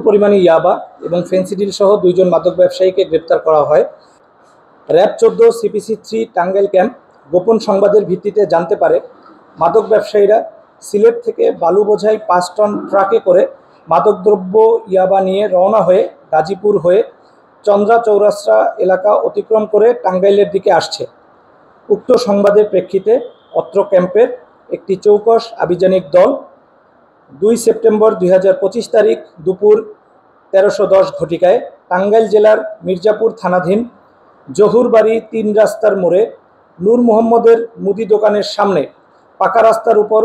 পরিমাণে ইয়াবা এবং ফেন্সিডিল সহ 2 জন মাদক ব্যবসায়ীকে গ্রেপ্তার করা হয়। র্যাব 14 CPC 3 টাঙ্গাইল ক্যাম্প গোপন সংবাদের ভিত্তিতে জানতে পারে মাদক ব্যবসায়ীরা সিলেট থেকে বালু বোঝাই 5 টন ট্রাকে করে মাদকদ্রব্য ইয়াবা নিয়ে রওনা হয়ে গাজীপুর হয়ে চন্দ্রা চৌরাস্তা এলাকা অতিক্রম করে টাঙ্গাইলের দিকে আসছে। উক্ত সংবাদের প্রেক্ষিতে অত্র ক্যাম্পের একটি চৌকস আভিযানিক দল 2 সেপ্টেম্বর 2025 তারিখ দুপুর 13:10 ঘটিকায় টাঙ্গাইল জেলার মির্জাপুর থানাধীন জহুরবাড়ি 3 রাস্তার মোড়ে নূর মোহাম্মদের মুদি দোকানের সামনে পাকা রাস্তার উপর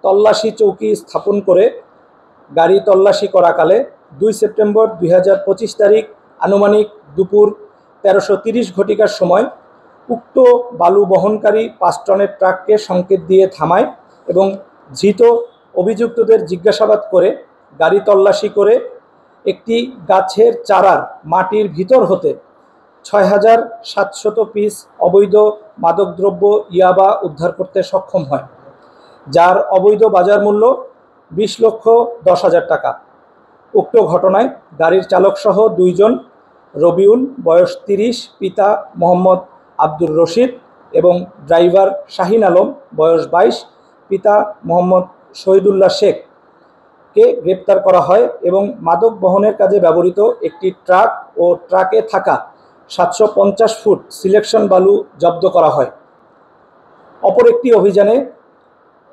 তল্লাশি চৌকি স্থাপন করে গাড়ি তল্লাশি করাকালে 2 সেপ্টেম্বর 2025 তারিখ আনুমানিক দুপুর 13:30 ঘটিকার সময় উক্ত বালু বহনকারী 5 টনের ট্রাককে সংকেত দিয়ে থামায় এবং ধৃত অভিযুক্তদের জিজ্ঞাসাবাদ করে গাড়ি তল্লাশি করে একটি গাছের চারার মাটির ভিতর হতে 6,700 পিস অবৈধ মাদকদ্রব্য ইয়াবা উদ্ধার করতে সক্ষম হয়, যার অবৈধ বাজার মূল্য 20,10,000 টাকা। উক্ত ঘটনায় গাড়ির চালকসহ 2 জন রবিউল বয়স 30, পিতা মোহাম্মদ আব্দুর রশিদ এবং ড্রাইভার শাহিন আলম বয়স 22, পিতা মোহাম্মদ শহীদুল্লাহ শেখকে গ্রেপ্তার করা হয় এবং মাদক বহনের কাজে ব্যবহৃত একটি ট্রাক ও ট্রাকে থাকা 750 ফুট সিলেকশন বালু জব্দ করা হয়। অপর একটি অভিযানে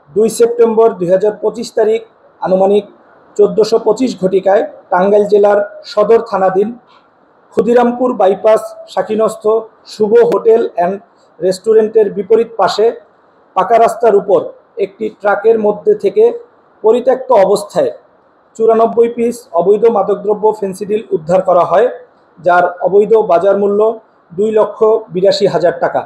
2 সেপ্টেম্বর 2025 তারিখ আনুমানিক 14:25 ঘটিকায় টাঙ্গাইল জেলার সদর থানাধীন ক্ষুদিরামপুর বাইপাস শাকিনস্থ শুভ হোটেল অ্যান্ড রেস্টুরেন্টের বিপরীত পাশে পাকা রাস্তার উপর একটি ট্রাকের মধ্যে থেকে পরিত্যক্ত অবস্থায় 94 পিস অবৈধ মাদকদ্রব্য ফেন্সিডিল উদ্ধার করা হয়, যার অবৈধ বাজার মূল্য 2,82,000 টাকা।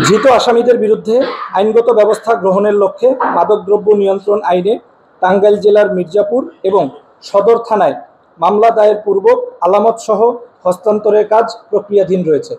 ধৃত আসামিদের বিরুদ্ধে আইনগত ব্যবস্থা গ্রহণের লক্ষ্যে মাদকদ্রব্য নিয়ন্ত্রণ আইনে টাঙ্গাইল জেলার মির্জাপুর এবং সদর থানায় মামলা দায়ের পূর্বক আলামত সহ হস্তান্তরের কাজ প্রক্রিয়াধীন রয়েছে।